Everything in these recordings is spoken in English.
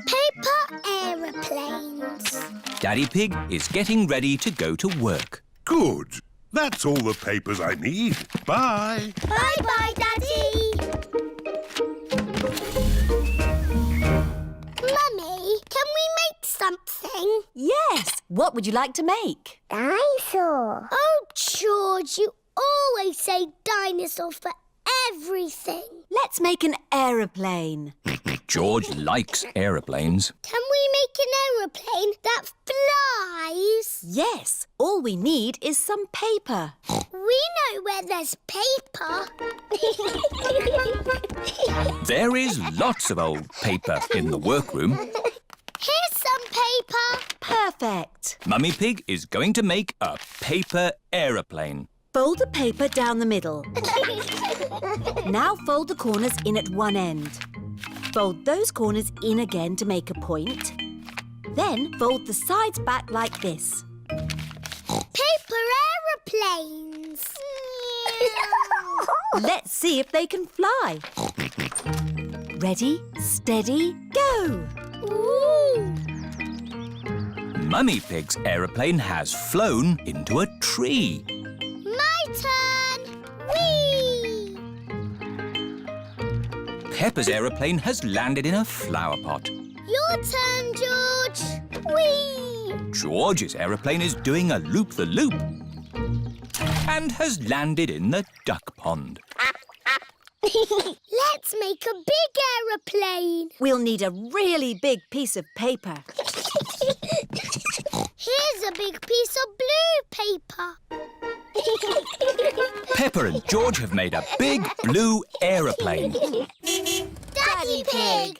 Paper aeroplanes. Daddy Pig is getting ready to go to work. Good. That's all the papers I need. Bye. Bye-bye, Daddy. Mummy, can we make something? Yes. What would you like to make? Dinosaur. Oh, George, you always say dinosaur for everything. Let's make an aeroplane. George likes aeroplanes. Can we make an aeroplane that flies? Yes. All we need is some paper. We know where there's paper. There is lots of old paper in the workroom. Here's some paper. Perfect. Mummy Pig is going to make a paper aeroplane. Fold the paper down the middle. Now fold the corners in at one end. Fold those corners in again to make a point. Then fold the sides back like this. Paper aeroplanes. Let's see if they can fly. Ready, steady, go! Ooh. Mummy Pig's aeroplane has flown into a tree. My turn. Whee! Peppa's aeroplane has landed in a flower pot. Your turn, George. Whee! George's aeroplane is doing a loop-the-loop and has landed in the duck pond. Let's make a big aeroplane. We'll need a really big piece of paper. Here's a big piece of blue paper. Peppa and George have made a big blue aeroplane. Daddy Pig.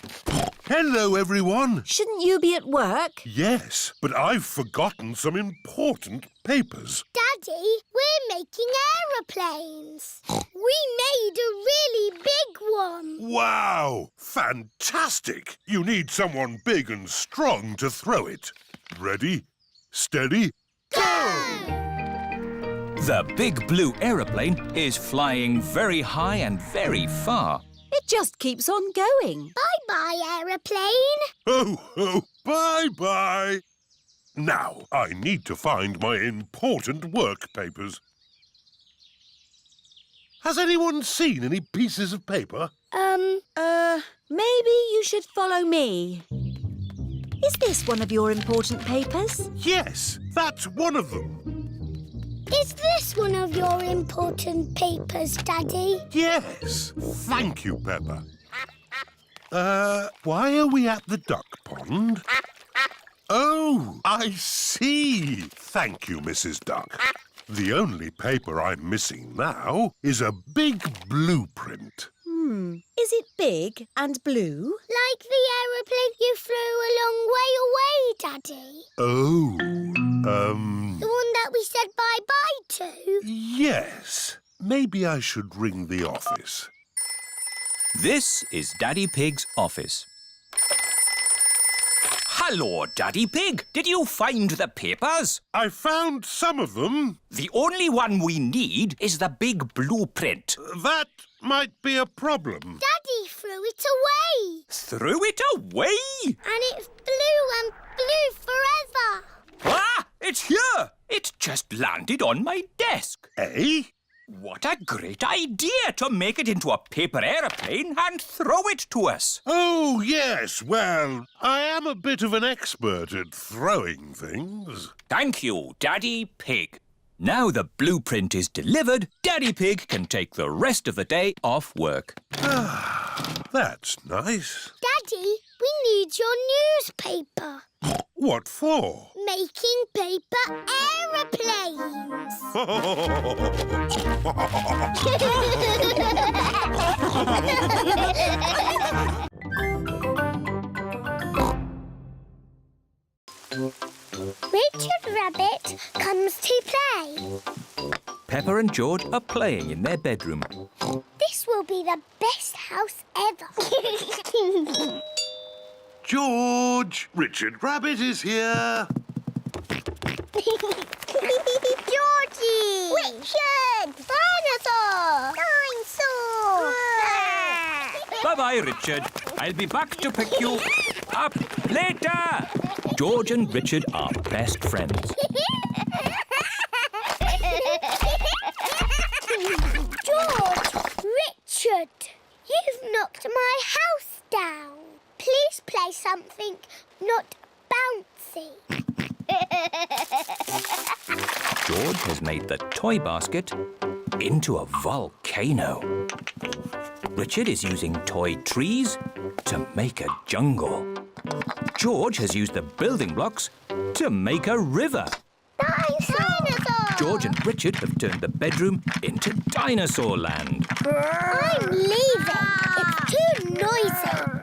Hello, everyone. Shouldn't you be at work? Yes, but I've forgotten some important papers. Daddy, we're making aeroplanes. We made a really big one. Wow! Fantastic! You need someone big and strong to throw it. Ready, steady, go! The big blue aeroplane is flying very high and very far. It just keeps on going. Bye-bye, aeroplane. Ho, ho, bye-bye. Now, I need to find my important work papers. Has anyone seen any pieces of paper? Maybe you should follow me. Is this one of your important papers? Yes, that's one of them. Is this one of your important papers, Daddy? Yes. Thank you, Peppa. Why are we at the duck pond? Oh, I see. Thank you, Mrs. Duck. The only paper I'm missing now is a big blueprint. Is it big and blue? Like the aeroplane you flew a long way away, Daddy. Oh, The one that we said bye-bye to. yes. Maybe I should ring the office. This is Daddy Pig's office. Hello, Daddy Pig. Did you find the papers? I found some of them. The only one we need is the big blueprint. That might be a problem. Daddy threw it away. Threw it away? And it flew and flew forever. Ah! It's here! It just landed on my desk. Eh? What a great idea to make it into a paper aeroplane and throw it to us. Oh, yes. Well, I am a bit of an expert at throwing things. Thank you, Daddy Pig. Now the blueprint is delivered, Daddy Pig can take the rest of the day off work. That's nice. Daddy, we need your newspaper. What for? Making paper aeroplanes. Richard Rabbit comes to play. Peppa and George are playing in their bedroom. This will be the best house ever. George, Richard Rabbit is here. Georgie! Richard! Dinosaur! Dinosaur! Bye-bye, Richard. I'll be back to pick you up later. George and Richard are best friends. George, Richard, you've knocked my house down. Please play something not bouncy. George has made the toy basket into a volcano. Richard is using toy trees to make a jungle. George has used the building blocks to make a river. Dinosaur! George and Richard have turned the bedroom into dinosaur land. I'm leaving. It's too noisy.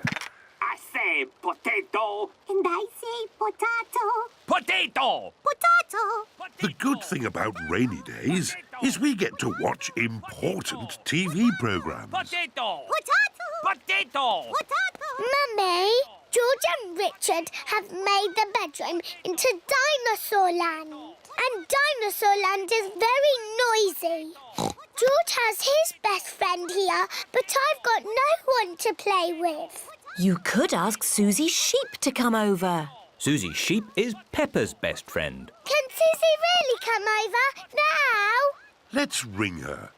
I say potato. And I say potato. Potato! Potato. The good thing about rainy days is we get to watch important TV programs. Potato! Potato. Potato! Potato. Mummy, George and Richard have made the bedroom into dinosaur land. And dinosaur land is very noisy. George has his best friend here, but I've got no one to play with. You could ask Suzy Sheep to come over. Suzy Sheep is Peppa's best friend. Can Suzy really come over now? Let's ring her.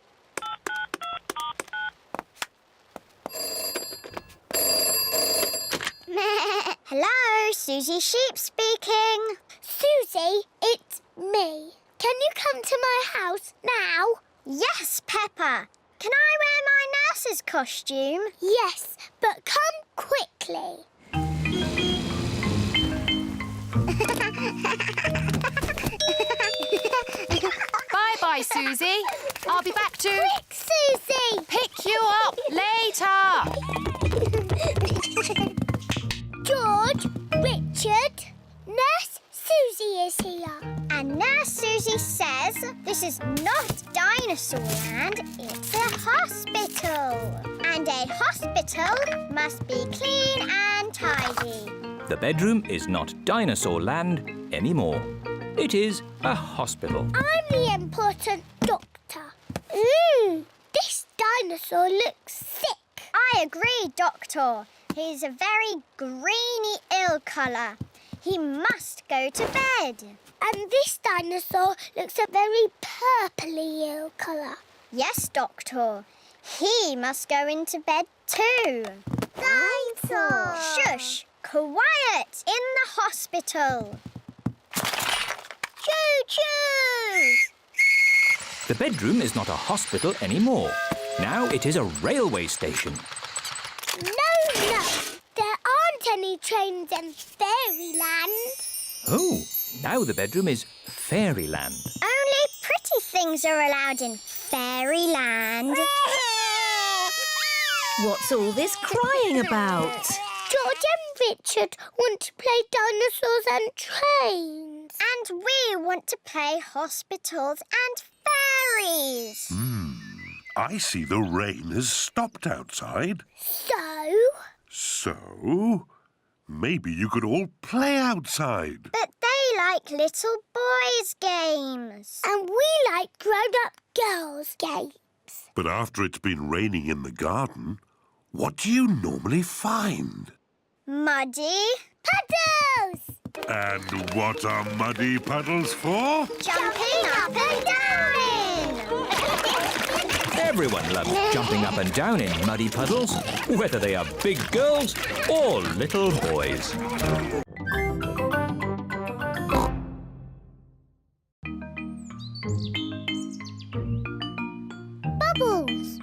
Hello, Suzy Sheep speaking. Suzy, it's me. Can you come to my house now? Yes, Peppa. Can I wear my nurse's costume? Yes, but come quickly. Bye-bye, Suzy. I'll be back to Quick, Suzy! pick you up later. George, Richard, Nurse Suzy is here. And Nurse Suzy says this is not dinosaur land, it's a hospital. And a hospital must be clean and tidy. The bedroom is not dinosaur land anymore. It is a hospital. I'm the important doctor. This dinosaur looks sick. I agree, Doctor. He's a very greeny ill colour. He must go to bed. And this dinosaur looks a very purpley ill colour. Yes, Doctor. He must go into bed too. Dinosaur! Shush! Quiet in the hospital. Choo-choo! The bedroom is not a hospital anymore. Now it is a railway station. No. There aren't any trains in Fairyland. Oh, now the bedroom is fairyland. Only pretty things are allowed in Fairyland. What's all this crying about? George and Richard want to play dinosaurs and trains. And we want to play hospitals and fairies. I see the rain has stopped outside. So, maybe you could all play outside. But they like little boys' games. And we like grown-up girls' games. But after it's been raining in the garden, what do you normally find? Muddy puddles! And what are muddy puddles for? Jumping up and down! Everyone loves jumping up and down in muddy puddles, whether they are big girls or little boys. Bubbles!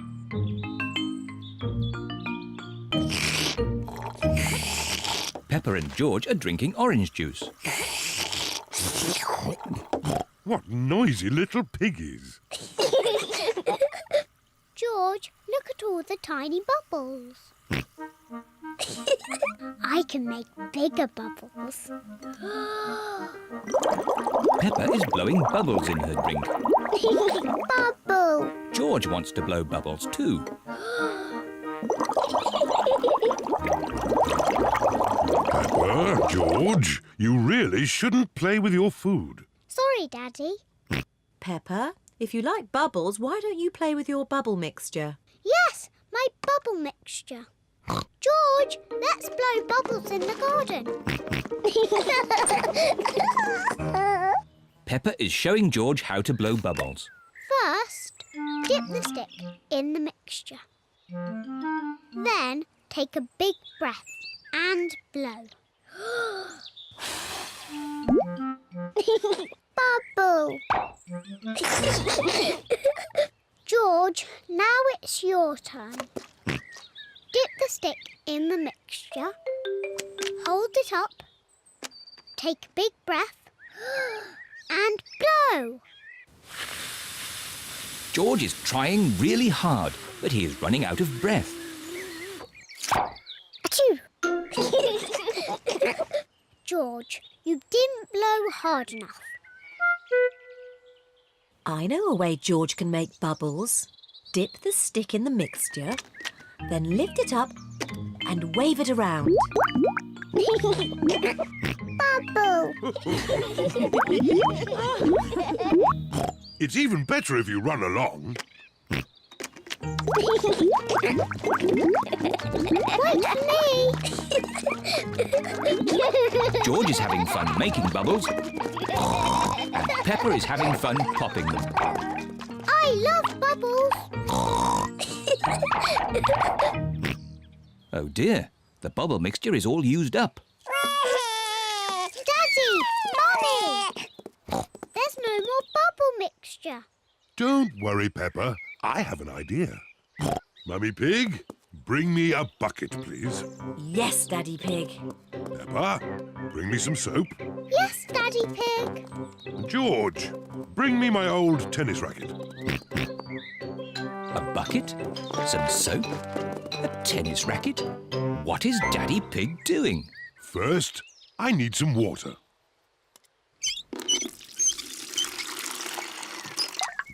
Peppa and George are drinking orange juice. What noisy little piggies. George, look at all the tiny bubbles. I can make bigger bubbles. Peppa is blowing bubbles in her drink. Bubble! George wants to blow bubbles too. Peppa, George, you really shouldn't play with your food. Sorry, Daddy. Peppa, if you like bubbles, why don't you play with your bubble mixture? Yes, my bubble mixture. George, let's blow bubbles in the garden. Peppa is showing George how to blow bubbles. First, dip the stick in the mixture. Then take a big breath and blow. Bubble. George, now it's your turn. Dip the stick in the mixture. Hold it up. Take a big breath and blow. George is trying really hard, but he is running out of breath. Achoo! George, you didn't blow hard enough. I know a way George can make bubbles. Dip the stick in the mixture, then lift it up and wave it around. Bubble! It's even better if you run along. Wait for me! George is having fun making bubbles, and Peppa is having fun popping them. I love bubbles! Oh dear, the bubble mixture is all used up. Daddy! Mummy! There's no more bubble mixture. Don't worry, Peppa. I have an idea. Mummy Pig, bring me a bucket, please. Yes, Daddy Pig. Peppa, bring me some soap. Yes, Daddy Pig. George, bring me my old tennis racket. A bucket, some soap, a tennis racket. What is Daddy Pig doing? First, I need some water.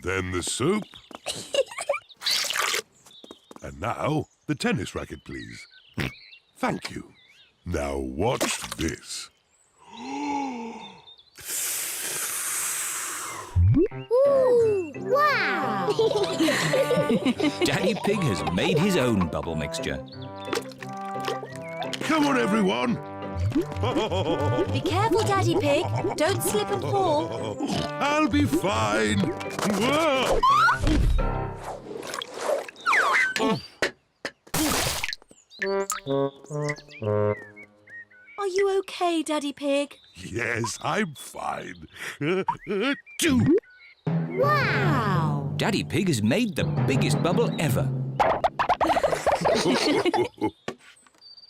Then the soap. And now, the tennis racket, please. Thank you. Now watch this. Ooh, wow! Daddy Pig has made his own bubble mixture. Come on, everyone. Be careful, Daddy Pig. Don't slip and fall. I'll be fine. Whoa. Are you okay, Daddy Pig? Yes, I'm fine. Wow! Daddy Pig has made the biggest bubble ever.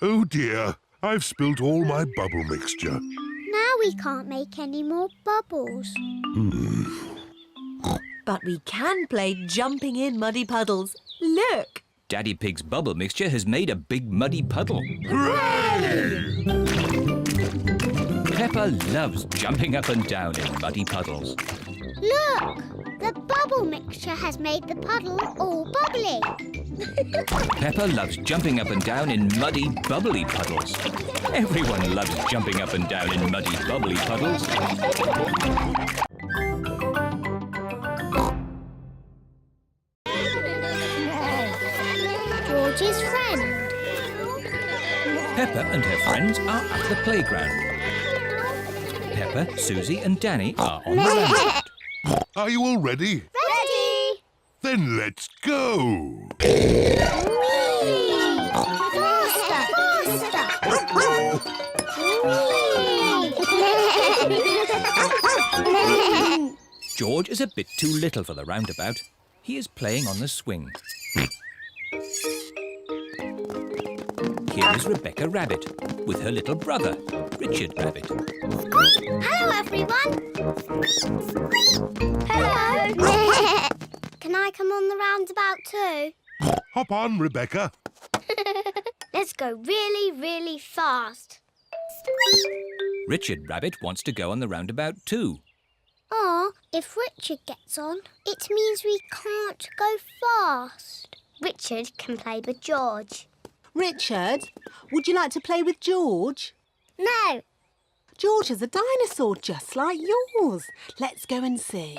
Oh dear, I've spilt all my bubble mixture. Now we can't make any more bubbles. But we can play jumping in muddy puddles. Look! Daddy Pig's bubble mixture has made a big muddy puddle. Hooray! Peppa loves jumping up and down in muddy puddles. Look! The bubble mixture has made the puddle all bubbly. Peppa loves jumping up and down in muddy, bubbly puddles. Everyone loves jumping up and down in muddy, bubbly puddles. George's friend. Peppa and her friends are at the playground. Peppa, Suzy and Danny are on the roundabout. Are you all ready? Ready! Then let's go. Whee! Faster! Faster! George is a bit too little for the roundabout. He is playing on the swing. Here is Rebecca Rabbit with her little brother, Richard Rabbit. Hello, everyone. Hello. Can I come on the roundabout too? Hop on, Rebecca. Let's go really, really fast. Richard Rabbit wants to go on the roundabout too. If Richard gets on, it means we can't go fast. Richard can play with George. Richard, would you like to play with George? No. George is a dinosaur just like yours. Let's go and see.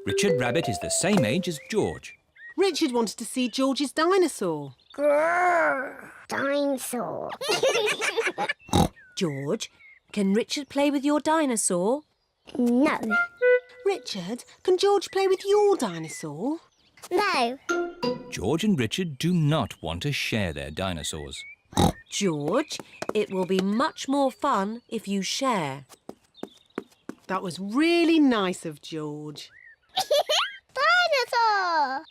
Richard Rabbit is the same age as George. Richard wanted to see George's dinosaur. Grrr. Dinosaur. George, can Richard play with your dinosaur? No. Richard, can George play with your dinosaur? No. George and Richard do not want to share their dinosaurs. George, it will be much more fun if you share. That was really nice of George. Dinosaur.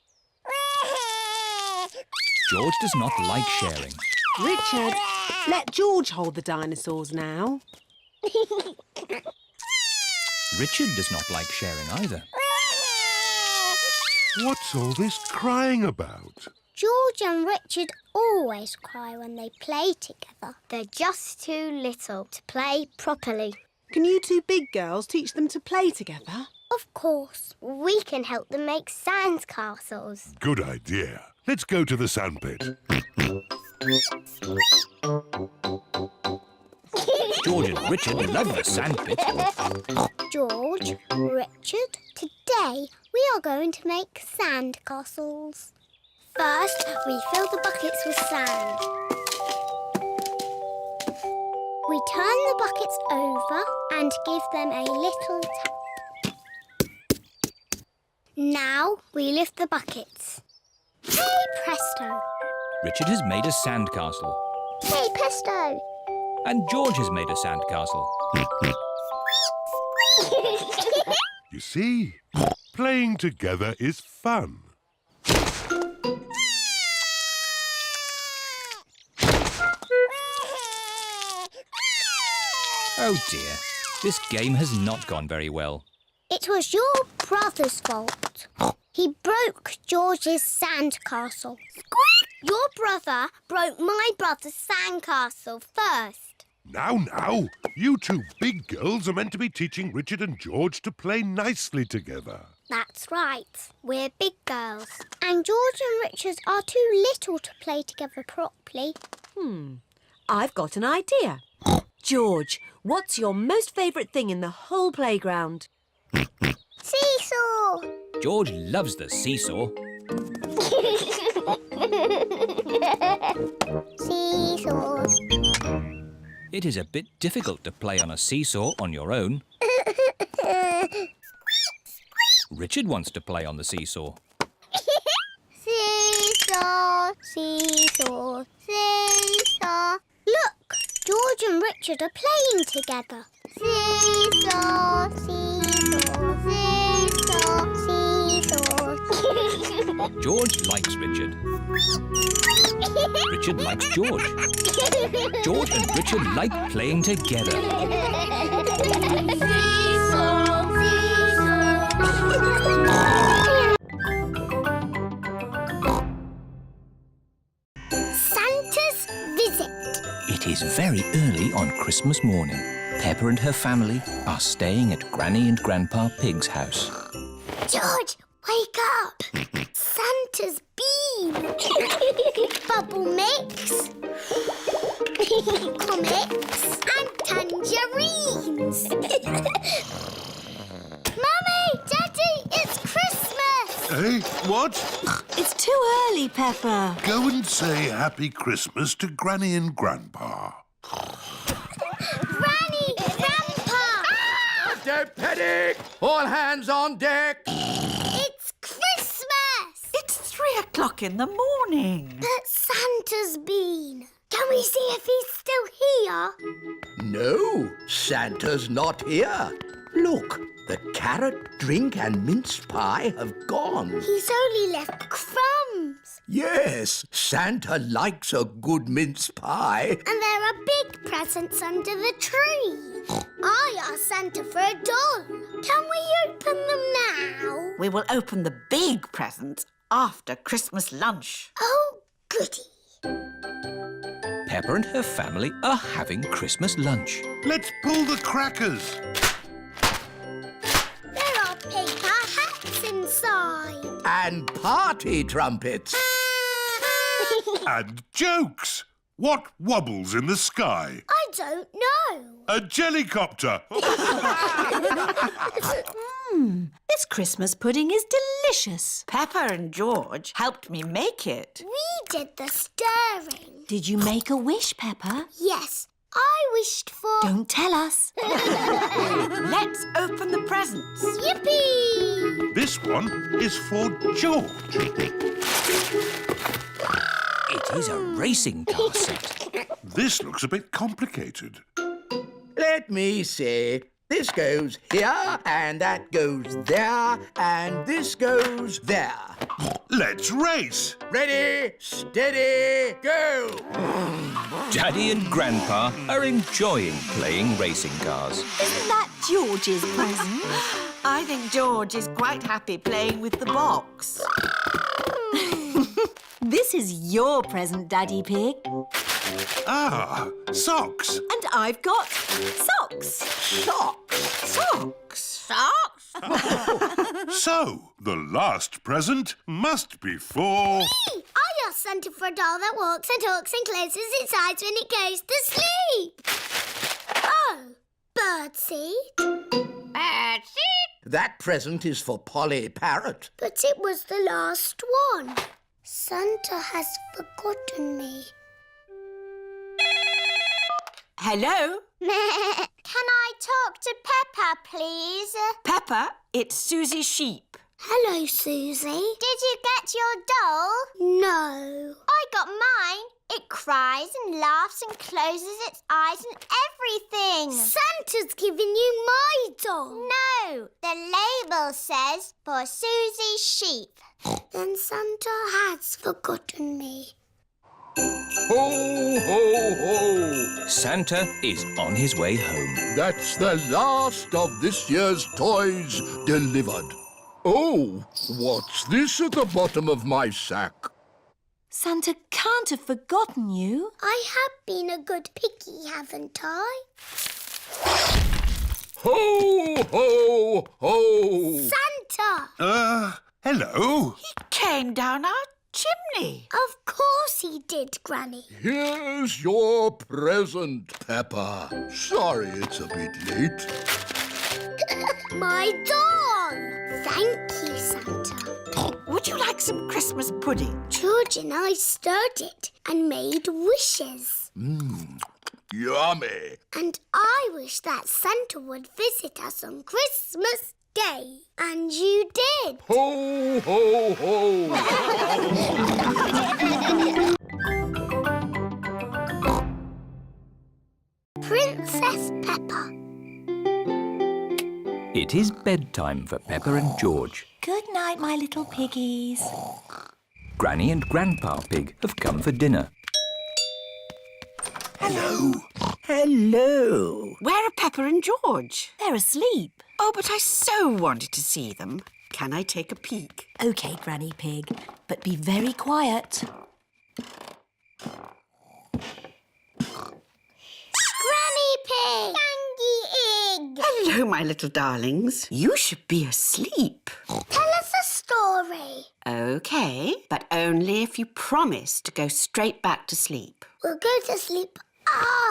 George does not like sharing. Richard, let George hold the dinosaurs now. Richard does not like sharing either. What's all this crying about? George and Richard always cry when they play together. They're just too little to play properly. Can you two big girls teach them to play together? Of course, we can help them make sand castles. Good idea. Let's go to the sandpit. George and Richard love the sandpit. George, Richard, today we are going to make sand castles. First, we fill the buckets with sand. We turn the buckets over and give them a little tap. Now we lift the buckets. Hey presto! Richard has made a sandcastle. Hey presto! And George has made a sandcastle. You see, playing together is fun. Oh dear, this game has not gone very well. It was your brother's fault. He broke George's sandcastle. Your brother broke my brother's sandcastle first. Now, you two big girls are meant to be teaching Richard and George to play nicely together. That's right. We're big girls. And George and Richard are too little to play together properly. I've got an idea. George, what's your most favourite thing in the whole playground? Seesaw! George loves the seesaw. Seesaws. It is a bit difficult to play on a seesaw on your own. Richard wants to play on the seesaw. Seesaw, seesaw, seesaw. Look, George and Richard are playing together. Seesaw, seesaw, seesaw, seesaw. George likes Richard. Richard likes George. George and Richard like playing together. Santa's visit. It is very early on Christmas morning. Peppa and her family are staying at Granny and Grandpa Pig's house. George, wake up. Santa's been. Bubble mix. Comics and tangerines. Mummy, Daddy, it's Christmas. Eh? What? It's too early, Peppa. Go and say Happy Christmas to Granny and Grandpa. Granny, Grandpa. Don't panic! All hands on deck! It's Christmas. It's 3 o'clock in the morning. But Santa's been. Can we see if he's still here? No, Santa's not here. Look, the carrot, drink and mince pie have gone. He's only left crumbs. Yes, Santa likes a good mince pie. And there are big presents under the tree. I asked Santa for a doll. Can we open them now? We will open the big presents after Christmas lunch. Oh, goody. Peppa and her family are having Christmas lunch. Let's pull the crackers. There are paper hats inside. And party trumpets. And jokes. What wobbles in the sky? I don't know. A jellycopter. This Christmas pudding is delicious. Peppa and George helped me make it. We did the stirring. Did you make a wish, Peppa? Yes, I wished for... Don't tell us. Let's open the presents. Yippee! This one is for George. It is a racing car set. This looks a bit complicated. Let me see. This goes here, and that goes there, and this goes there. Let's race. Ready, steady, go! Daddy and Grandpa are enjoying playing racing cars. Isn't that George's present? I think George is quite happy playing with the box. This is your present, Daddy Pig. Ah, socks. And I've got socks. Socks. Socks? So, the last present must be for... I asked Santa for a doll that walks and talks and closes its eyes when it goes to sleep. Oh, birdseed. That present is for Polly Parrot. But it was the last one. Santa has forgotten me. Hello? Can I talk to Peppa, please? Peppa, it's Suzy Sheep. Hello, Susie. Did you get your doll? No. I got mine. It cries and laughs and closes its eyes and everything. Santa's given you my doll. No, the label says for Suzy Sheep. Then Santa has forgotten me. Ho, ho, ho! Santa is on his way home. That's the last of this year's toys delivered. Oh, what's this at the bottom of my sack? Santa can't have forgotten you. I have been a good piggy, haven't I? Ho, ho, ho! Santa! Hello. He came down our chimney. Of course he did, Granny. Here's your present, Peppa. Sorry it's a bit late. My doll! Thank you, Santa. Would you like some Christmas pudding? George and I stirred it and made wishes. Yummy. And I wish that Santa would visit us on Christmas Day. And you did. Ho, ho, ho! Princess Peppa. It is bedtime for Peppa and George. Good night, my little piggies. Granny and Grandpa Pig have come for dinner. Hello. Hello. Where are Peppa and George? They're asleep. Oh, but I so wanted to see them. Can I take a peek? OK, Granny Pig, but be very quiet. Granny Pig. Egg. Hello, my little darlings. You should be asleep. Tell us a story. OK, but only if you promise to go straight back to sleep. We'll go to sleep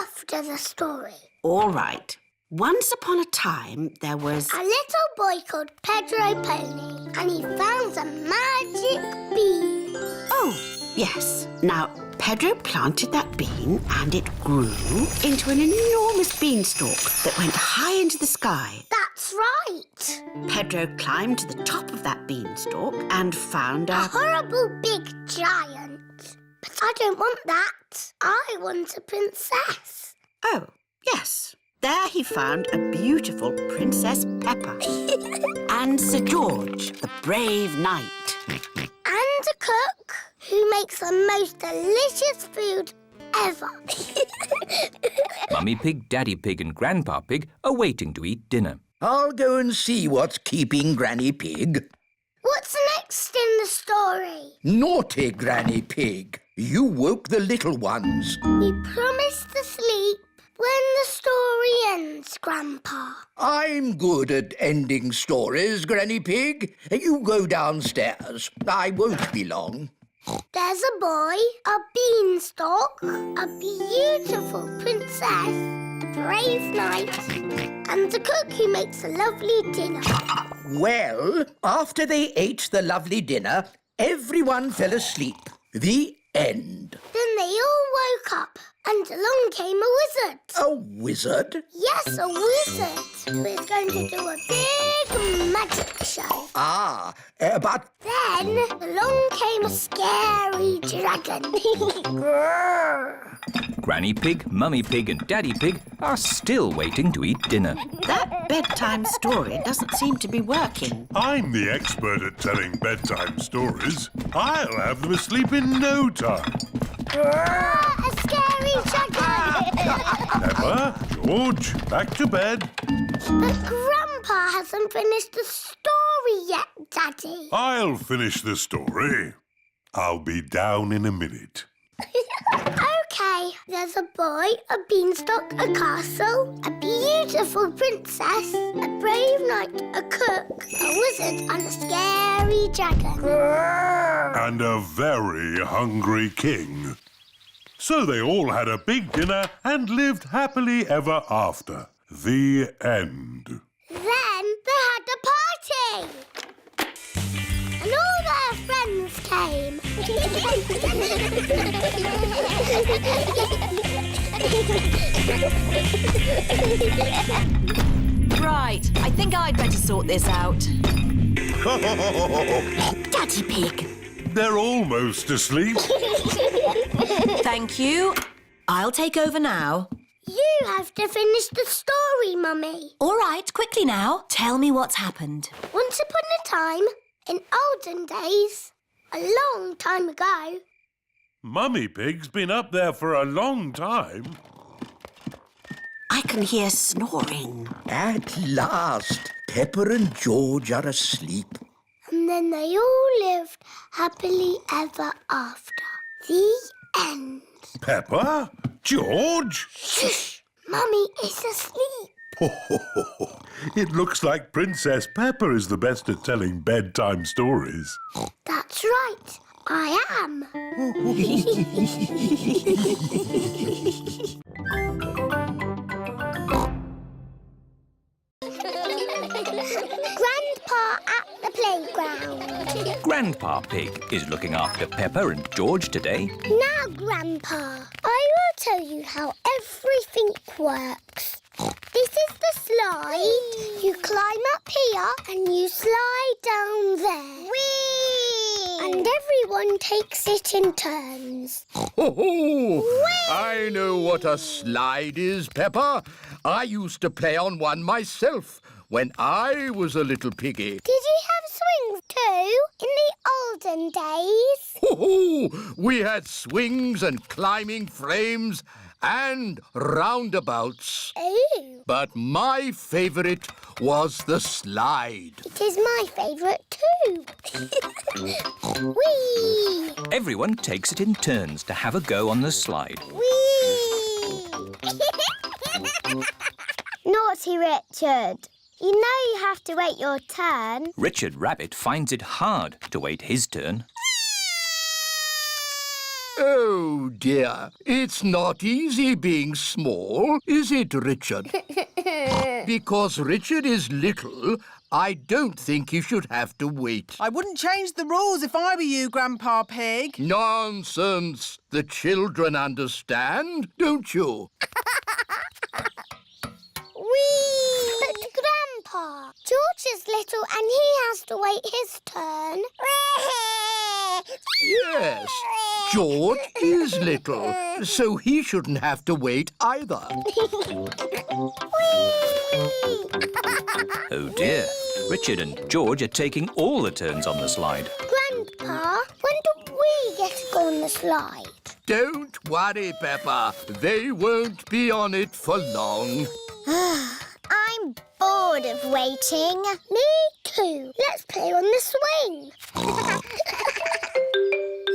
after the story. All right. Once upon a time, there was... A little boy called Pedro Pony, and he found a magic bean. Oh, yes. Now, Pedro planted that bean and it grew into an enormous beanstalk that went high into the sky. That's right. Pedro climbed to the top of that beanstalk and found A horrible big giant. But I don't want that. I want a princess. Oh, yes. There he found a beautiful Princess Peppa and Sir George, the brave knight. And a cook who makes the most delicious food ever. Mummy Pig, Daddy Pig and Grandpa Pig are waiting to eat dinner. I'll go and see what's keeping Granny Pig. What's next in the story? Naughty Granny Pig. You woke the little ones. We promised to sleep when the story ends, Grandpa. I'm good at ending stories, Granny Pig. You go downstairs. I won't be long. There's a boy, a beanstalk, a beautiful princess, a brave knight, and a cook who makes a lovely dinner. Well, after they ate the lovely dinner, everyone fell asleep. The end. Then they all woke up and along came a wizard. A wizard? Yes, a wizard who is going to do a big magic show. But... Then along came a scary dragon. Grrr. Granny Pig, Mummy Pig and Daddy Pig are still waiting to eat dinner. That bedtime story doesn't seem to be working. I'm the expert at telling bedtime stories. I'll have them asleep in no time. Grrr, a scary dragon. Peppa, George, back to bed. But Grandpa hasn't finished the story yet, Daddy. I'll finish the story. I'll be down in a minute. OK, there's a boy, a beanstalk, a castle, a beautiful princess, a brave knight, a cook, a wizard and a scary dragon. And a very hungry king. So they all had a big dinner and lived happily ever after. The end. Then they had a party. And all their friends came. Right, I think I'd better sort this out. Daddy Pig. They're almost asleep. Thank you. I'll take over now. You have to finish the story, Mummy. All right, quickly now. Tell me what's happened. Once upon a time, in olden days, a long time ago. Mummy Pig's been up there for a long time. I can hear snoring. At last, Peppa and George are asleep. And then they all lived happily ever after. The end. Peppa? George? Shh! Mummy is asleep. It looks like Princess Peppa is the best at telling bedtime stories. That's right. I am. Grandpa at the playground. Grandpa Pig is looking after Peppa and George today. Now, Grandpa, I will tell you how everything works. This is the slide. You climb up here and you slide down there. Whee! And everyone takes it in turns. I know what a slide is, Peppa. I used to play on one myself when I was a little piggy. Did you have swings too in the olden days? We had swings and climbing frames and roundabouts. Ooh. But my favourite was the slide. It is my favourite too. Whee! Everyone takes it in turns to have a go on the slide. Whee! Naughty Richard. You know you have to wait your turn. Richard Rabbit finds it hard to wait his turn. Oh, dear. It's not easy being small, is it, Richard? Because Richard is little, I don't think you should have to wait. I wouldn't change the rules if I were you, Grandpa Pig. Nonsense. The children understand, don't you? Whee! But Grandpa, George is little and he has to wait his turn. Yes, George is little, so he shouldn't have to wait either. Oh dear, Richard and George are taking all the turns on the slide. Grandpa, when do we get to go on the slide? Don't worry, Peppa. They won't be on it for long. I'm bored of waiting. Me too. Let's play on the swing.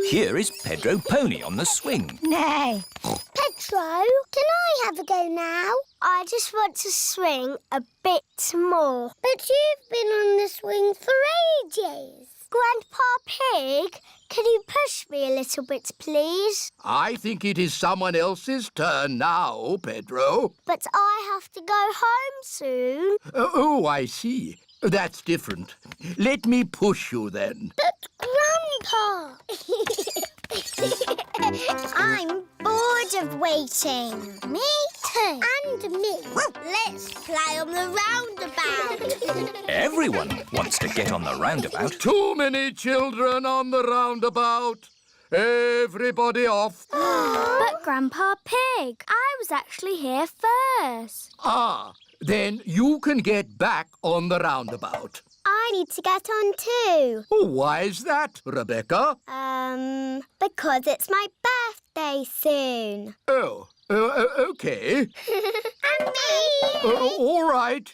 Here is Pedro Pony on the swing. No. Pedro, can I have a go now? I just want to swing a bit more. But you've been on the swing for ages. Grandpa Pig, can you push me a little bit, please? I think it is someone else's turn now, Pedro. But I have to go home soon. Oh, I see. That's different. Let me push you then. But, Grandpa! I'm bored of waiting. Me too. And me. Let's play on the roundabout. Everyone wants to get on the roundabout. Too many children on the roundabout. Everybody off. But Grandpa Pig, I was actually here first. Ah, then you can get back on the roundabout. I need to get on too. Why is that, Rebecca? Because it's my birthday soon. Oh, okay. And me! All right.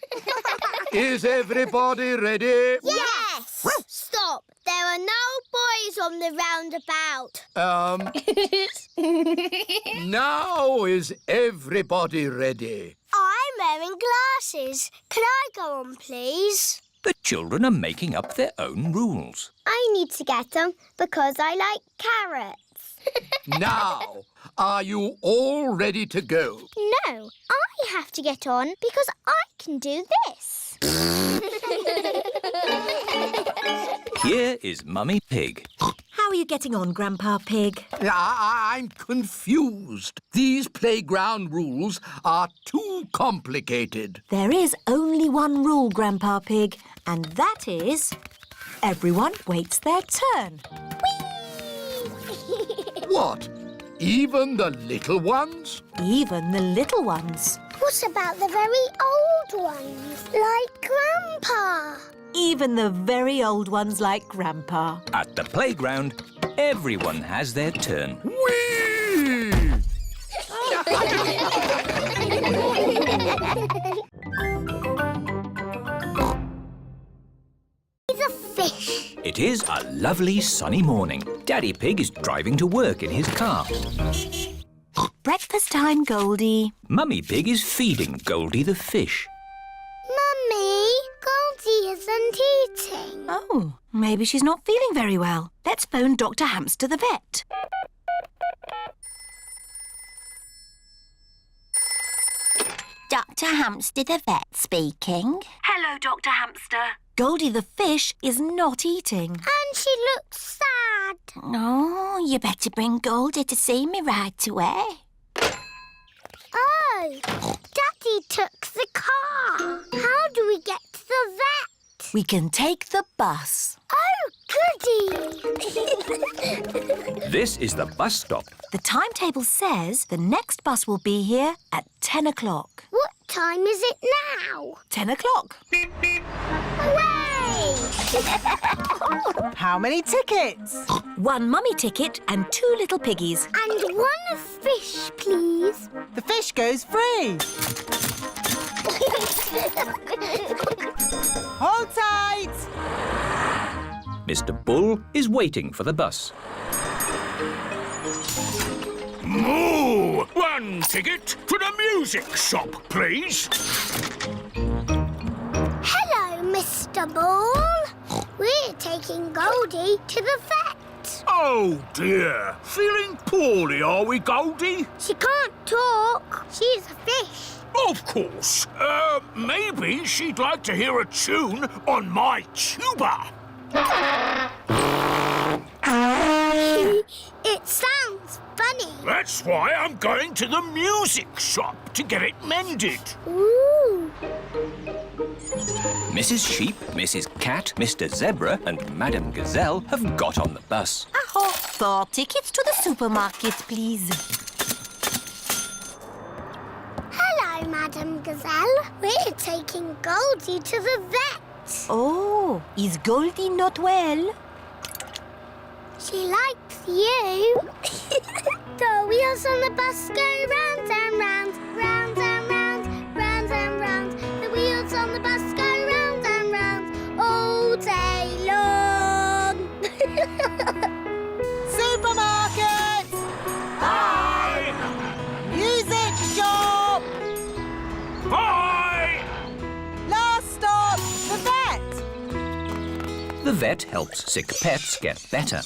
Is everybody ready? Yes! Stop! There are no boys on the roundabout. Now is everybody ready? I'm wearing glasses. Can I go on, please? The children are making up their own rules. I need to get them because I like carrots. Now, are you all ready to go? No, I have to get on because I can do this. Here is Mummy Pig. How are you getting on, Grandpa Pig? I'm confused. These playground rules are too complicated. There is only one rule, Grandpa Pig, and that is everyone waits their turn. What? Even the little ones? Even the little ones. What about the very old ones, like Grandpa? Even the very old ones like Grandpa. At the playground, everyone has their turn. Whee! He's a fish. It is a lovely sunny morning. Daddy Pig is driving to work in his car. Breakfast time, Goldie. Mummy Pig is feeding Goldie the fish. Mummy, Goldie isn't eating. Oh, maybe she's not feeling very well. Let's phone Dr. Hamster the vet. Dr. Hamster the vet speaking. Hello, Dr. Hamster. Goldie the fish is not eating. And she looks sad. Oh, you better bring Goldie to see me right away. Oh, Daddy took the car. How do we get to the vet? We can take the bus. Oh, goody! This is the bus stop. The timetable says the next bus will be here at 10 o'clock. What time is it now? 10 o'clock. Hooray! How many tickets? 1 mummy ticket and 2 little piggies. And 1 fish, please. The fish goes free. Hold tight. Mr. Bull is waiting for the bus. Moo! 1 ticket to the music shop, please. Hello, Mr. Ball. We're taking Goldie to the vet. Oh, dear. Feeling poorly, are we, Goldie? She can't talk. She's a fish. Of course. Maybe she'd like to hear a tune on my tuba. It sounds funny. That's why I'm going to the music shop to get it mended. Ooh. Mrs. Sheep, Mrs. Cat, Mr. Zebra and Madame Gazelle have got on the bus. 4 tickets to the supermarket, please. Hello, Madame Gazelle. We're taking Goldie to the vet. Oh, is Goldie not well? She likes you. The wheels on the bus go round and round, round and round, round and round. The wheels on the bus go round and round all day long. Supermarket. Hi! Music shop. Hi! Last stop, the vet. The vet helps sick pets get better.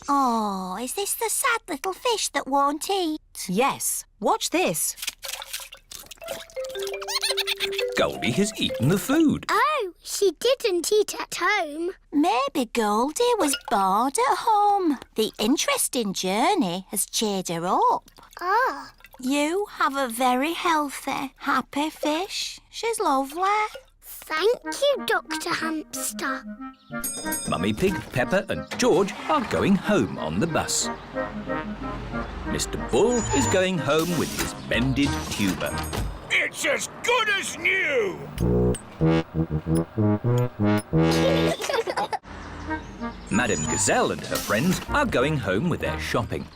Oh, is this the sad little fish that won't eat? Yes, watch this. Goldie has eaten the food. Oh, she didn't eat at home. Maybe Goldie was bored at home. The interesting journey has cheered her up. Ah. You have a very healthy, happy fish. She's lovely. Thank you, Dr. Hamster. Mummy Pig, Peppa and George are going home on the bus. Mr. Bull is going home with his mended tuber. It's as good as new! Madame Gazelle and her friends are going home with their shopping.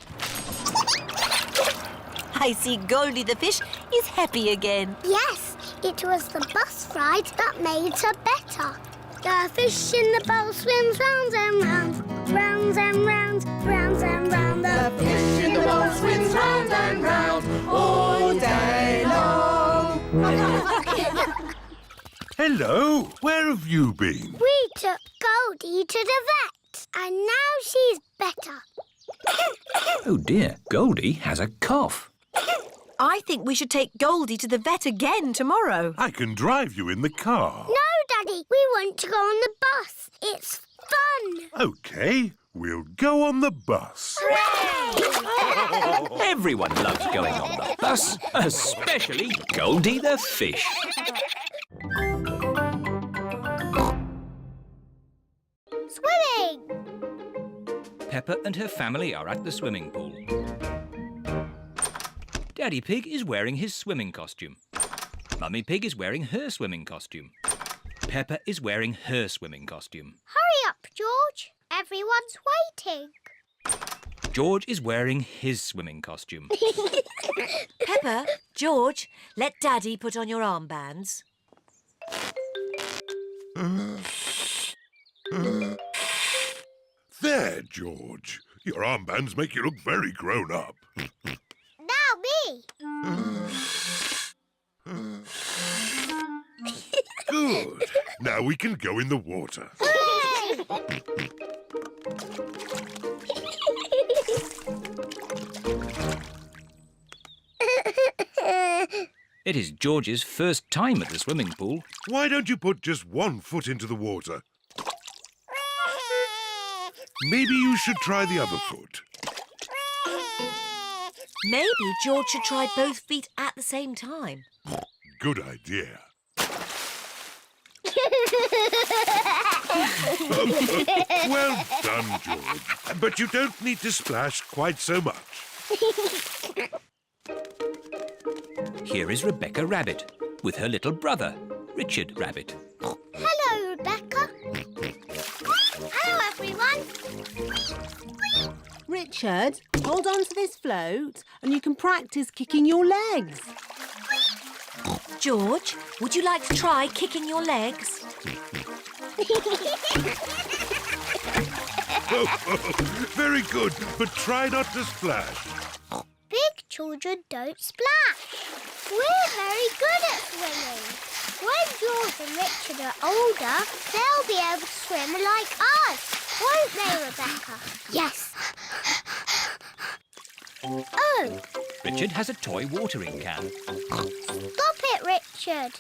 I see Goldie the Fish is happy again. Yes, it was the bus ride that made her better. The fish in the bowl swims round and round, round and round, round and round. The fish in the bowl swims round and round all day long. Hello, where have you been? We took Goldie to the vet, and now she's better. Oh dear, Goldie has a cough. I think we should take Goldie to the vet again tomorrow. I can drive you in the car. No, Daddy, we want to go on the bus. It's fun. OK, we'll go on the bus. Everyone loves going on the bus, especially Goldie the Fish. Swimming! Peppa and her family are at the swimming pool. Daddy Pig is wearing his swimming costume. Mummy Pig is wearing her swimming costume. Peppa is wearing her swimming costume. Hurry up, George. Everyone's waiting. George is wearing his swimming costume. Peppa, George, let Daddy put on your armbands. There, George. Your armbands make you look very grown up. Now me. Good. Now we can go in the water. It is George's first time at the swimming pool. Why don't you put just one foot into the water? Maybe you should try the other foot. Maybe George should try both feet at the same time. Good idea. Well done, George. But you don't need to splash quite so much. Here is Rebecca Rabbit with her little brother, Richard Rabbit. Hello, Rebecca. Hello, everyone. Richard, hold on to this float and you can practice kicking your legs. George, would you like to try kicking your legs? Very good, but try not to splash. Big children don't splash. We're very good at swimming. When George and Richard are older, they'll be able to swim like us. Won't they, Rebecca? Yes. Oh, Richard has a toy watering can. stop it, Richard.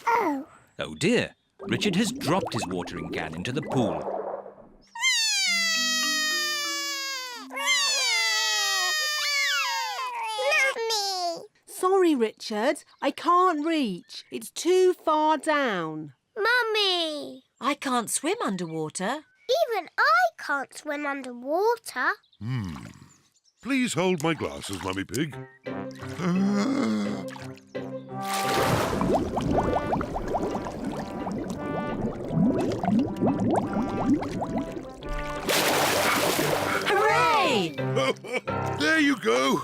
Oh. Oh dear, Richard has dropped his watering can into the pool. Mummy. Sorry, Richard, I can't reach. It's too far down. Mummy. I can't swim underwater. Even I can't swim underwater. Please hold my glasses, Mummy Pig. Hooray! There you go.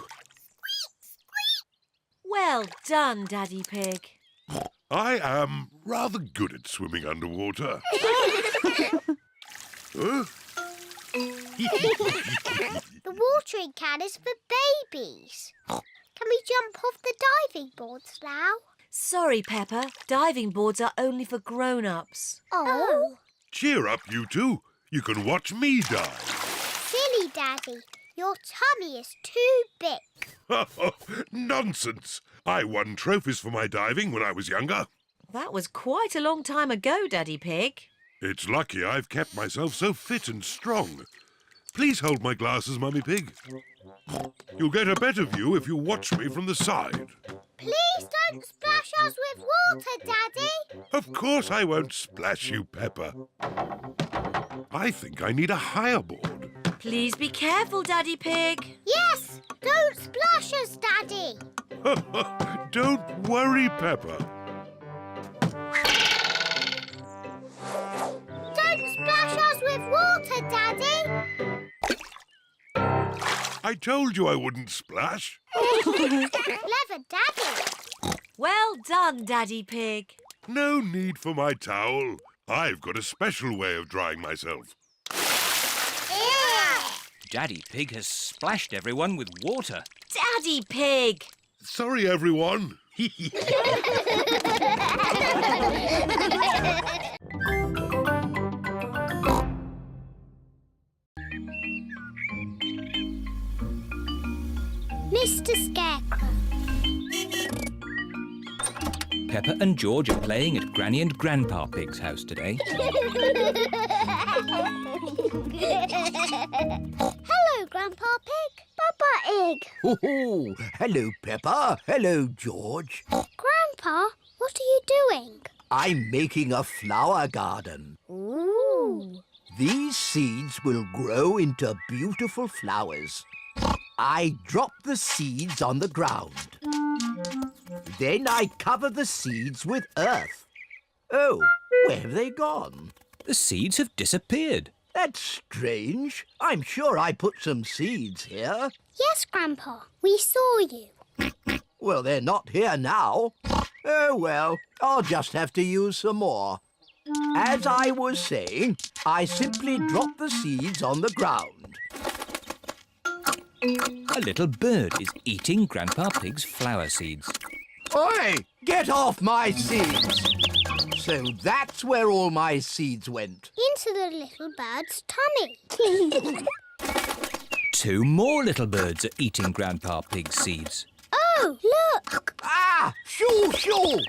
Well done, Daddy Pig. I am rather good at swimming underwater. Huh? The watering can is for babies. Can we jump off the diving boards now? Sorry, Peppa. Diving boards are only for grown-ups. Oh. Cheer up, you two. You can watch me dive. Silly Daddy. Your tummy is too big. Nonsense! I won trophies for my diving when I was younger. That was quite a long time ago, Daddy Pig. It's lucky I've kept myself so fit and strong. Please hold my glasses, Mummy Pig. You'll get a better view if you watch me from the side. Please don't splash us with water, Daddy. Of course I won't splash you, Peppa. I think I need a higher board. Please be careful, Daddy Pig. Yes, don't splash us, Daddy. Don't worry, Peppa. Don't splash us with water, Daddy. I told you I wouldn't splash. Clever Daddy. Well done, Daddy Pig. No need for my towel. I've got a special way of drying myself. Daddy Pig has splashed everyone with water. Daddy Pig! Sorry, everyone. Mr. Scarecrow. Peppa and George are playing at Granny and Grandpa Pig's house today. Hello, Grandpa Pig. Peppa Egg. Oh, hello, Peppa. Hello, George. Grandpa, what are you doing? I'm making a flower garden. Ooh. These seeds will grow into beautiful flowers. I drop the seeds on the ground. Then I cover the seeds with earth. Oh, where have they gone? The seeds have disappeared. That's strange. I'm sure I put some seeds here. Yes, Grandpa, we saw you. Well, they're not here now. Oh, well, I'll just have to use some more. As I was saying, I simply drop the seeds on the ground. A little bird is eating Grandpa Pig's flower seeds. Oi! Get off my seeds! So that's where all my seeds went. Into the little bird's tummy. 2 more little birds are eating Grandpa Pig's seeds. Oh, look! Ah! Shoo, shoo!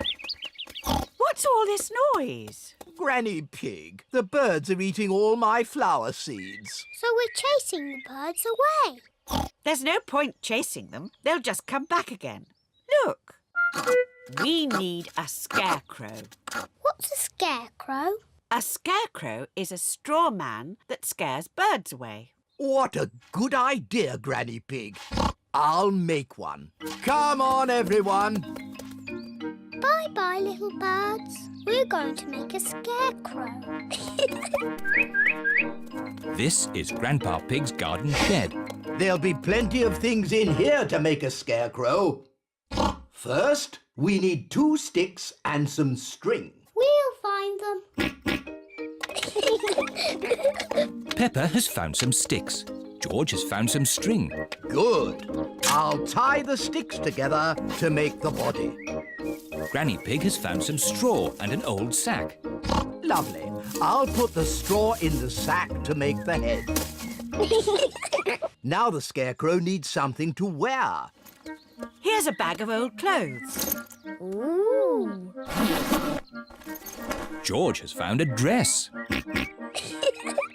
What's all this noise? Granny Pig, the birds are eating all my flower seeds. So we're chasing the birds away. There's no point chasing them. They'll just come back again. Look. We need a scarecrow. What's a scarecrow? A scarecrow is a straw man that scares birds away. What a good idea, Granny Pig. I'll make one. Come on, everyone. Bye-bye, little birds. We're going to make a scarecrow. This is Grandpa Pig's garden shed. There'll be plenty of things in here to make a scarecrow. First, we need 2 sticks and some string. We'll find them. Peppa has found some sticks. George has found some string. Good. I'll tie the sticks together to make the body. Granny Pig has found some straw and an old sack. Lovely. I'll put the straw in the sack to make the head. Now the scarecrow needs something to wear. Here's a bag of old clothes. Ooh. George has found a dress.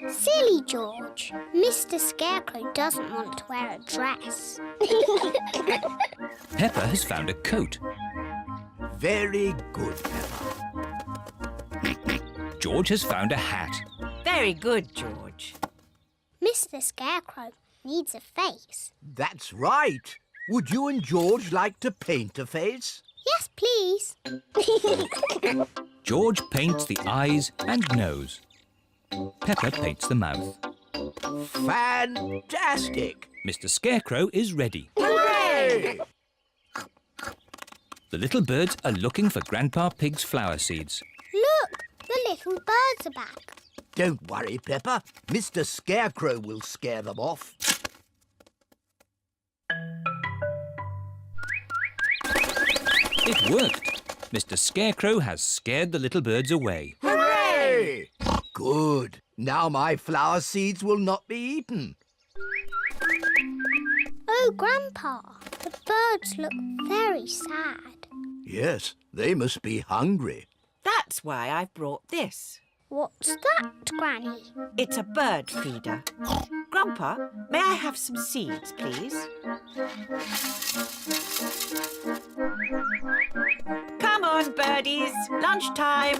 Silly George. Mr. Scarecrow doesn't want to wear a dress. Peppa has found a coat. Very good, Peppa. George has found a hat. Very good, George. Mr. Scarecrow needs a face. That's right. Would you and George like to paint a face? Yes, please. George paints the eyes and nose. Peppa paints the mouth. Fantastic! Mr. Scarecrow is ready. Hooray! The little birds are looking for Grandpa Pig's flower seeds. Look, the little birds are back. Don't worry, Peppa. Mr. Scarecrow will scare them off. It worked. Mr. Scarecrow has scared the little birds away. Hooray! Good. Now my flower seeds will not be eaten. Oh, Grandpa, the birds look very sad. Yes, they must be hungry. That's why I've brought this. What's that, Granny? It's a bird feeder. Grandpa, may I have some seeds, please? Come on, birdies. Lunchtime.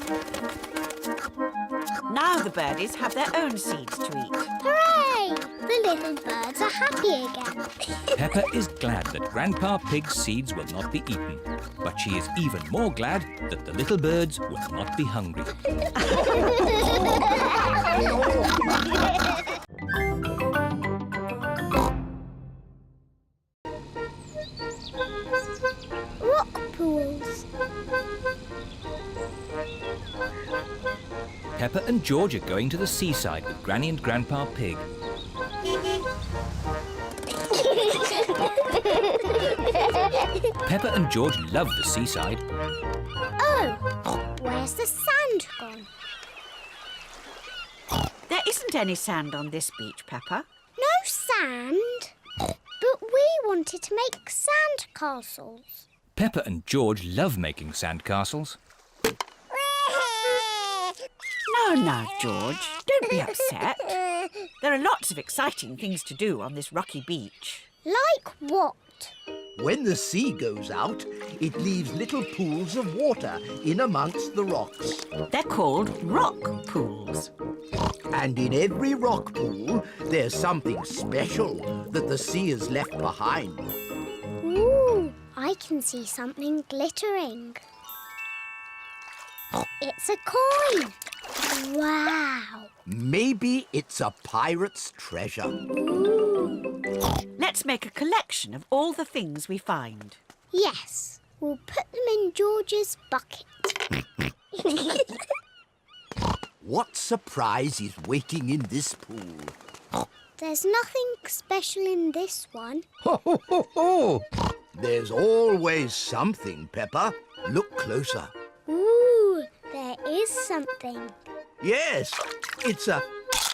Now the birdies have their own seeds to eat. Hooray! The little birds are happy again. Peppa is glad that Grandpa Pig's seeds will not be eaten, but she is even more glad that the little birds will not be hungry. Rock pools. Peppa and George are going to the seaside with Granny and Grandpa Pig. Peppa and George love the seaside. Oh, where's the sand gone? There isn't any sand on this beach, Peppa. No sand? But we wanted to make sand castles. Peppa and George love making sandcastles. Now, George, don't be upset. There are lots of exciting things to do on this rocky beach. Like what? When the sea goes out, it leaves little pools of water in amongst the rocks. They're called rock pools. And in every rock pool, there's something special that the sea has left behind. Ooh, I can see something glittering. It's a coin. Wow. Maybe it's a pirate's treasure. Ooh. Let's make a collection of all the things we find. Yes, we'll put them in George's bucket. What surprise is waiting in this pool? There's nothing special in this one. Ho, ho, ho, ho! There's always something, Peppa. Look closer. Ooh, there is something. Yes, it's a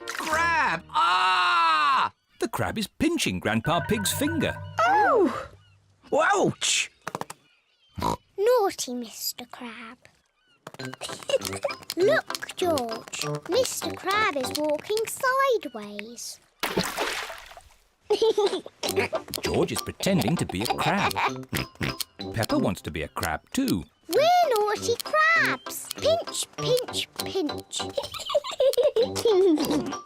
crab. Ah! The crab is pinching Grandpa Pig's finger. Oh! Ouch! Naughty Mr. Crab. Look, George. Mr. Crab is walking sideways. George is pretending to be a crab. Peppa wants to be a crab too. We're naughty crabs. Pinch, pinch, pinch.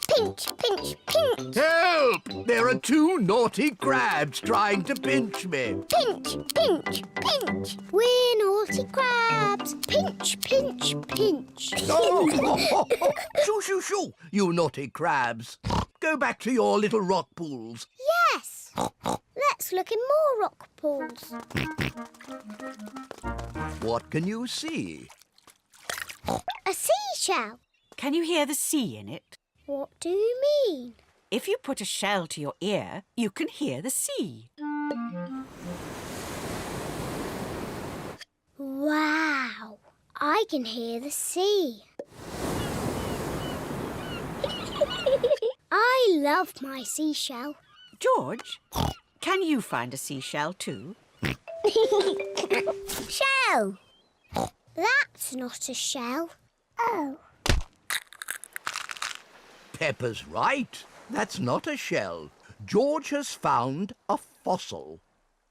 Pinch, pinch, pinch. Help! There are two naughty crabs trying to pinch me. Pinch, pinch, pinch. We're naughty crabs. Pinch, pinch, pinch. Oh! Shoo, shoo, shoo, you naughty crabs. Go back to your little rock pools. Yes. Let's look in more rock pools. What can you see? A seashell. Can you hear the sea in it? What do you mean? If you put a shell to your ear, you can hear the sea. Wow. I can hear the sea. I love my seashell. George, can you find a seashell too? Shell. That's not a shell. Oh. Peppa's right. That's not a shell. George has found a fossil.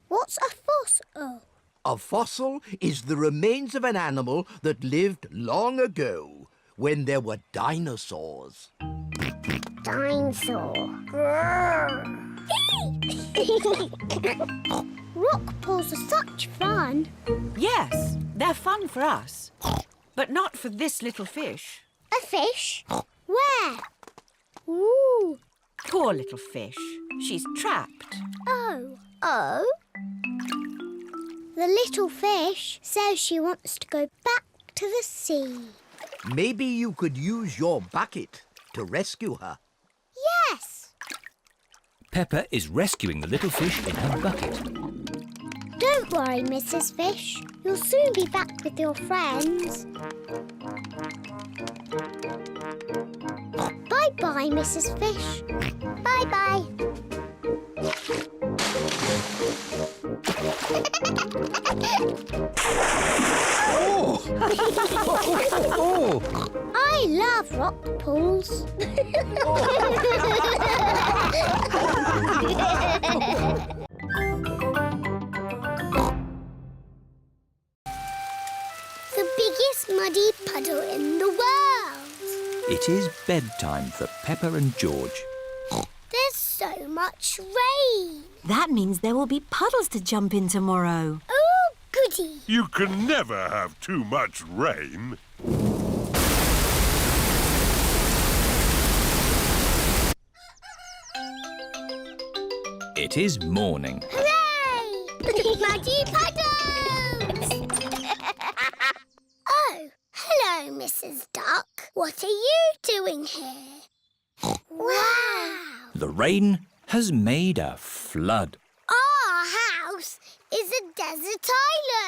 What's a fossil? A fossil is the remains of an animal that lived long ago, when there were dinosaurs. Dinosaur. Rock pools are such fun. Yes, they're fun for us, but not for this little fish. A fish? Where? Ooh. Poor little fish. She's trapped. Oh. Oh? The little fish says she wants to go back to the sea. Maybe you could use your bucket to rescue her. Yes. Peppa is rescuing the little fish in her bucket. Don't worry, Mrs. Fish. You'll soon be back with your friends. Bye-bye, Mrs. Fish. Bye-bye. I love rock pools. The biggest muddy puddle in the world. It is bedtime for Peppa and George. There's so much rain. That means there will be puddles to jump in tomorrow. Oh, goody. You can never have too much rain. It is morning. Hooray! Muddy puddles! Oh, hello, Mrs. Duck. What are you doing here? Wow! The rain has made a flood. Our house is a desert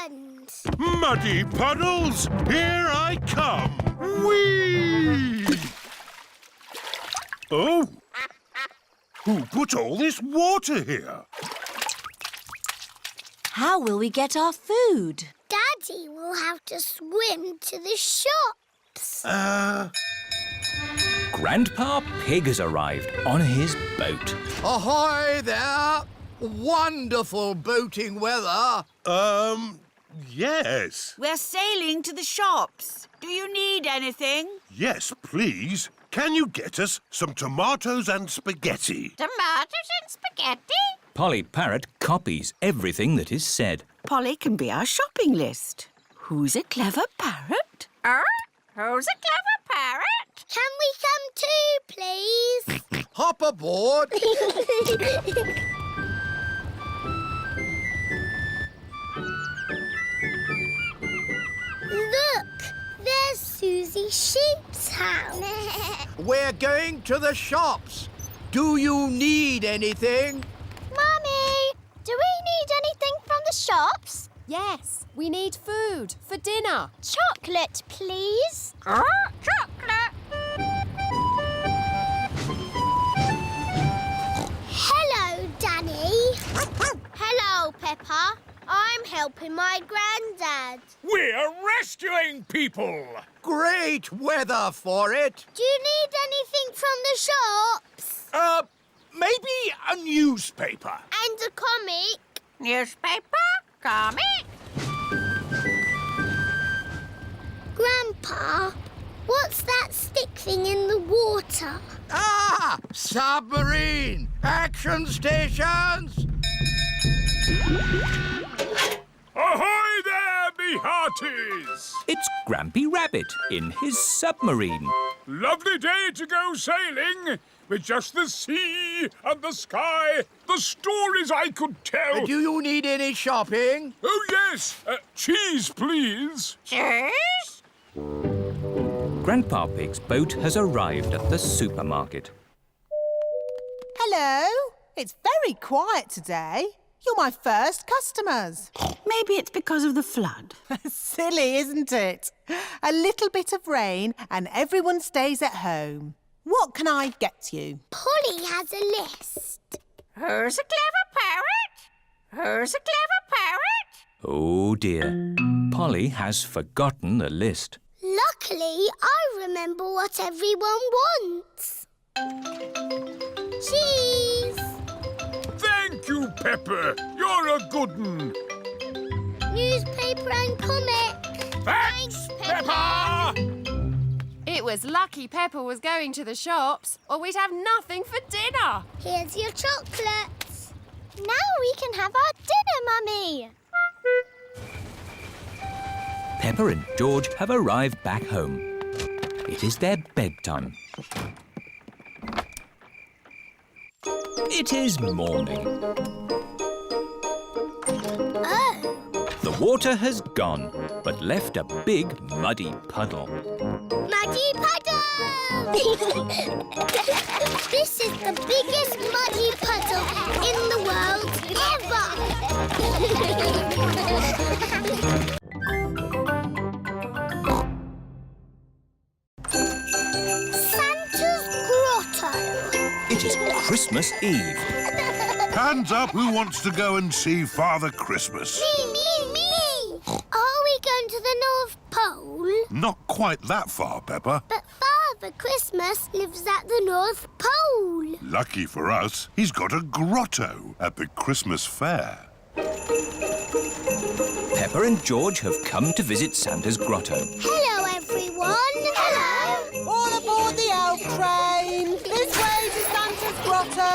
island. Muddy puddles, here I come. Whee! Oh! Who put all this water here? How will we get our food? Daddy will have to swim to the shops. Grandpa Pig has arrived on his boat. Ahoy there! Wonderful boating weather. Yes. We're sailing to the shops. Do you need anything? Yes, please. Can you get us some tomatoes and spaghetti? Tomatoes and spaghetti? Polly Parrot copies everything that is said. Polly can be our shopping list. Who's a clever parrot? Who's a clever parrot? Can we come too, please? Hop aboard. Look, there's Suzy Sheep's house. We're going to the shops. Do you need anything? Mummy, do we need anything from the shops? Yes, we need food for dinner. Chocolate, please. Chocolate. Hello, Danny. Hello, Peppa. I'm helping my granddad. We're rescuing people. Great weather for it. Do you need anything from the shops? Maybe a newspaper. And a comic? Newspaper? Comic? Grandpa, what's that stick thing in the water? Ah! Submarine! Action stations! Ahoy there, me hearties! It's Grampy Rabbit in his submarine. Lovely day to go sailing with just the sea and the sky, the stories I could tell. Do you need any shopping? Oh, yes. Cheese, please. Cheese? Grandpa Pig's boat has arrived at the supermarket. Hello. It's very quiet today. You're my first customers. Maybe it's because of the flood. Silly, isn't it? A little bit of rain and everyone stays at home. What can I get you? Polly has a list. Who's a clever parrot? Who's a clever parrot? Oh dear. Polly has forgotten the list. Luckily, I remember what everyone wants. Cheese! Thank you, Pepper. You're a good un. Newspaper and comic. Thanks, Peppa! It was lucky Peppa was going to the shops, or we'd have nothing for dinner. Here's your chocolates. Now we can have our dinner, Mummy. Peppa and George have arrived back home. It is their bedtime. It is morning. Oh. The water has gone, but left a big muddy puddle. Muddy puddle! This is the biggest muddy puddle in the world ever! Santa's grotto. It is Christmas Eve. Hands up who wants to go and see Father Christmas. Me! the North Pole? Not quite that far, Peppa. But Father Christmas lives at the North Pole. Lucky for us, he's got a grotto at the Christmas fair. Peppa and George have come to visit Santa's grotto. Hello, everyone. Hello. All aboard the elf train. This way to Santa's grotto.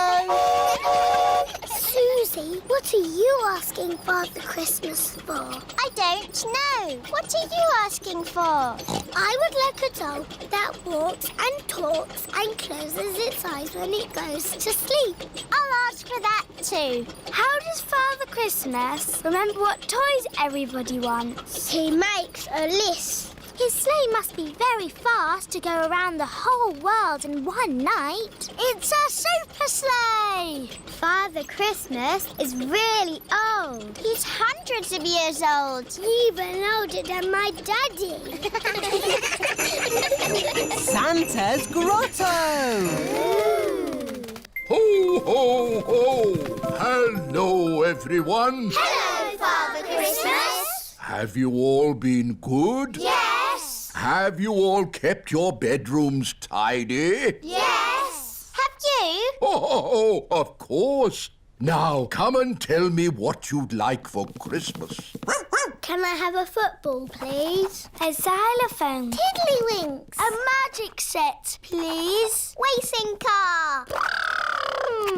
Suzy, what are you asking Father Christmas for? I don't know. What are you asking for? I would like a doll that walks and talks and closes its eyes when it goes to sleep. I'll ask for that too. How does Father Christmas remember what toys everybody wants? He makes a list. His sleigh must be very fast to go around the whole world in one night. It's a super sleigh! Father Christmas is really old. He's hundreds of years old. Even older than my daddy. Santa's grotto. Ho, ho, ho! Hello, everyone. Hello, Father Christmas. Have you all been good? Yes. Have you all kept your bedrooms tidy? Yes. Have you? Oh, of course. Now, come and tell me what you'd like for Christmas. Can I have a football, please? A xylophone. Tiddlywinks. A magic set, please. Racing car.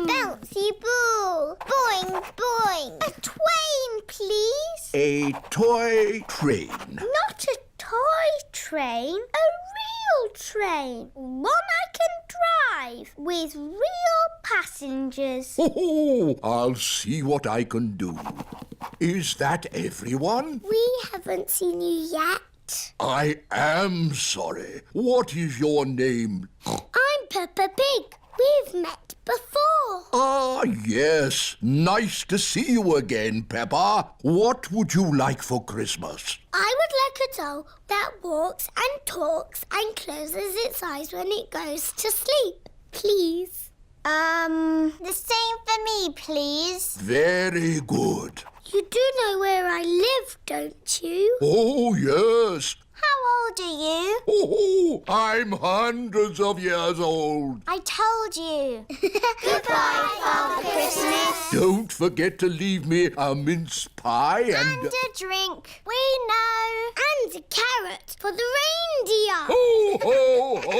Bouncy ball. Boing, boing. A twain, please. A toy train. Not a toy train. A real train. One I can drive with real passengers. Oh, I'll see what I can do. Is that everyone? We haven't seen you yet. I am sorry. What is your name? I'm Peppa Pig. We've met before. Ah, yes. Nice to see you again, Peppa. What would you like for Christmas? I would like a doll that walks and talks and closes its eyes when it goes to sleep, please. The same for me, please. Very good. You do know where I live, don't you? Oh, yes. How old are you? Oh, I'm hundreds of years old. I told you. Goodbye, Father Christmas. Don't forget to leave me a mince pie and a drink. We know. And a carrot for the reindeer. Ho, ho, ho!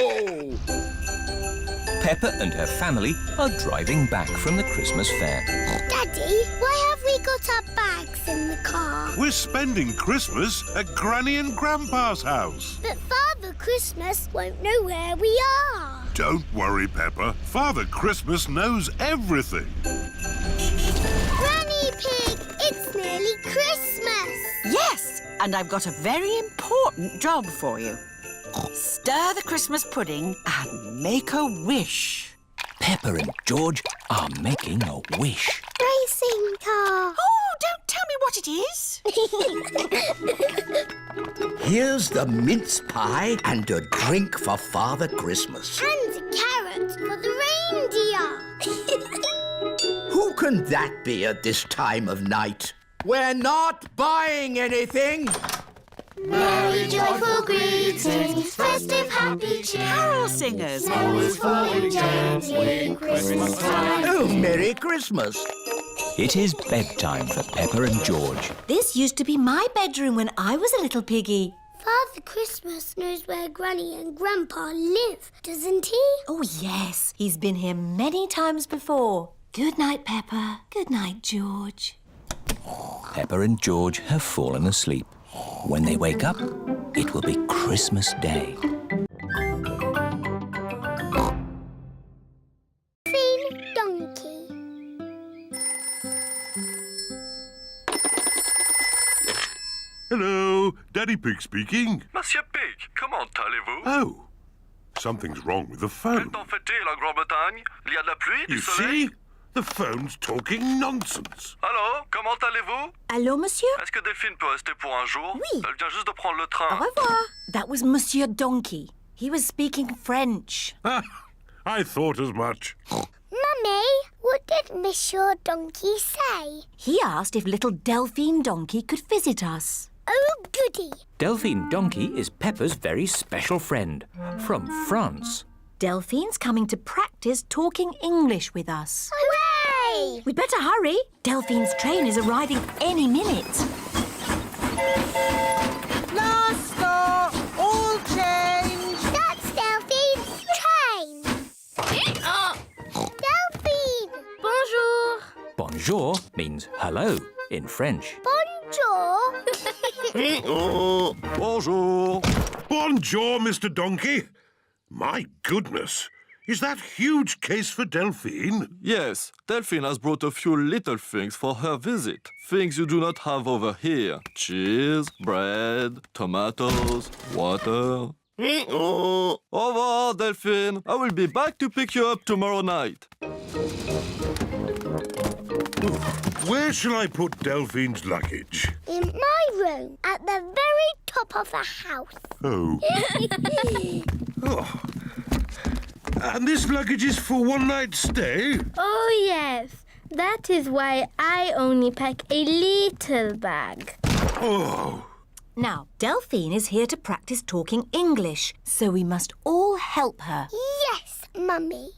Peppa and her family are driving back from the Christmas fair. Daddy, why have we got our bags in the car? We're spending Christmas at Granny and Grandpa's house. But Father Christmas won't know where we are. Don't worry, Peppa. Father Christmas knows everything. Granny Pig, it's nearly Christmas. Yes, and I've got a very important job for you. Stir the Christmas pudding and make a wish. Peppa and George are making a wish. Racing car. Oh, don't tell me what it is. Here's the mince pie and a drink for Father Christmas. And a carrot for the reindeer. Who can that be at this time of night? We're not buying anything. Merry joyful greetings, festive happy cheer. Carol singers. Always falling gently, Christmas time. Oh, Merry Christmas. It is bedtime for Peppa and George. This used to be my bedroom when I was a little piggy. Father Christmas knows where Granny and Grandpa live, doesn't he? Oh, yes. He's been here many times before. Good night, Peppa. Good night, George. Peppa and George have fallen asleep. When they wake up, it will be Christmas Day. Donkey. Hello, Daddy Pig speaking. Monsieur Pig, comment allez-vous? Oh, something's wrong with the phone. Quel temps fait-il en Grande-Bretagne? Il y a de la pluie, You du soleil? see? The phone's talking nonsense. Allô, comment allez-vous? Allô, monsieur? Est-ce que Delphine peut rester pour un jour? Oui. Elle vient juste de prendre le train. Au revoir. That was Monsieur Donkey. He was speaking French. I thought as much. Mummy, what did Monsieur Donkey say? He asked if little Delphine Donkey could visit us. Oh, goody. Delphine Donkey is Peppa's very special friend from France. Delphine's coming to practice talking English with us. Hooray! We'd better hurry. Delphine's train is arriving any minute. Last stop, all change. That's Delphine's train. Delphine! Bonjour. Bonjour means hello in French. Bonjour. Bonjour. Bonjour, Mr. Donkey. My goodness. Is that huge case for Delphine? Yes, Delphine has brought a few little things for her visit. Things you do not have over here. Cheese, bread, tomatoes, water. Au revoir, Delphine. I will be back to pick you up tomorrow night. Where shall I put Delphine's luggage? In my room, at the very top of the house. Oh. Oh. And this luggage is for one night stay? Oh, yes. That is why I only pack a little bag. Oh. Now, Delphine is here to practice talking English, so we must all help her. Yes, Mummy.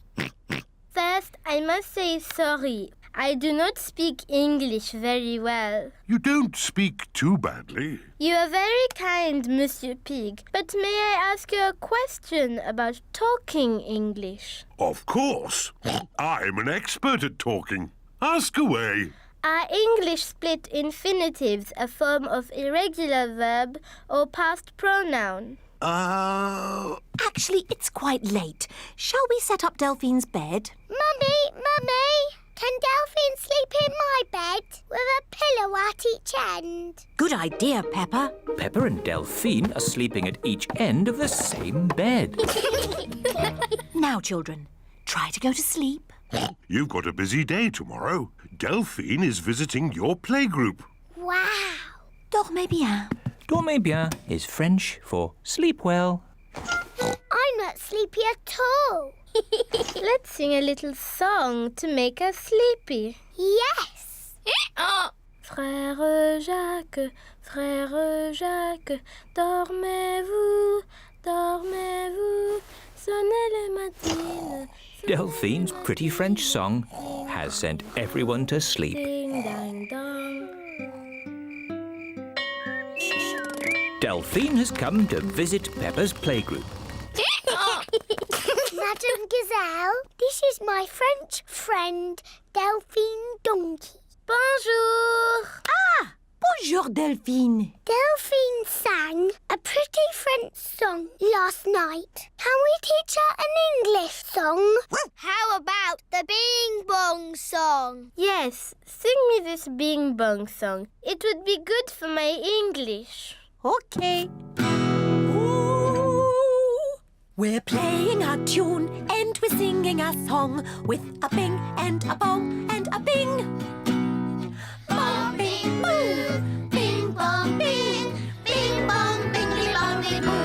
First, I must say sorry. I do not speak English very well. You don't speak too badly. You are very kind, Monsieur Pig. But may I ask you a question about talking English? Of course. I'm an expert at talking. Ask away. Are English split infinitives a form of irregular verb or past pronoun? Actually, it's quite late. Shall we set up Delphine's bed? Mummy! Can Delphine sleep in my bed with a pillow at each end? Good idea, Peppa. Peppa and Delphine are sleeping at each end of the same bed. Now, children, try to go to sleep. You've got a busy day tomorrow. Delphine is visiting your playgroup. Wow! Dormez bien. Dormez bien is French for sleep well. I'm not sleepy at all. Let's sing a little song to make us sleepy. Yes! Frère Jacques, dormez-vous, sonnez les matines. Delphine's pretty French song has sent everyone to sleep. Ding, dang, dong. Delphine has come to visit Peppa's playgroup. Madame Gazelle, this is my French friend, Delphine Donkey. Bonjour. Ah! Bonjour, Delphine. Delphine sang a pretty French song last night. Can we teach her an English song? How about the Bing Bong song? Yes, sing me this Bing Bong song. It would be good for my English. Okay. We're playing a tune and we're singing a song with a bing and a bong and a bing. Bong, bing, boo. Bing, bong, bing. Bing, bong, bingly, bongly, boo.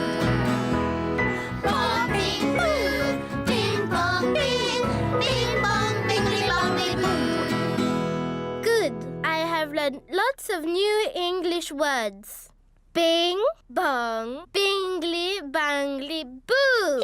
Bong, bing, boo. Bing, bong, bing. Bing, bong, bingly, bongly, boo. Good. I have learned lots of new English words. Bing, bong, bingly, bangly, boo.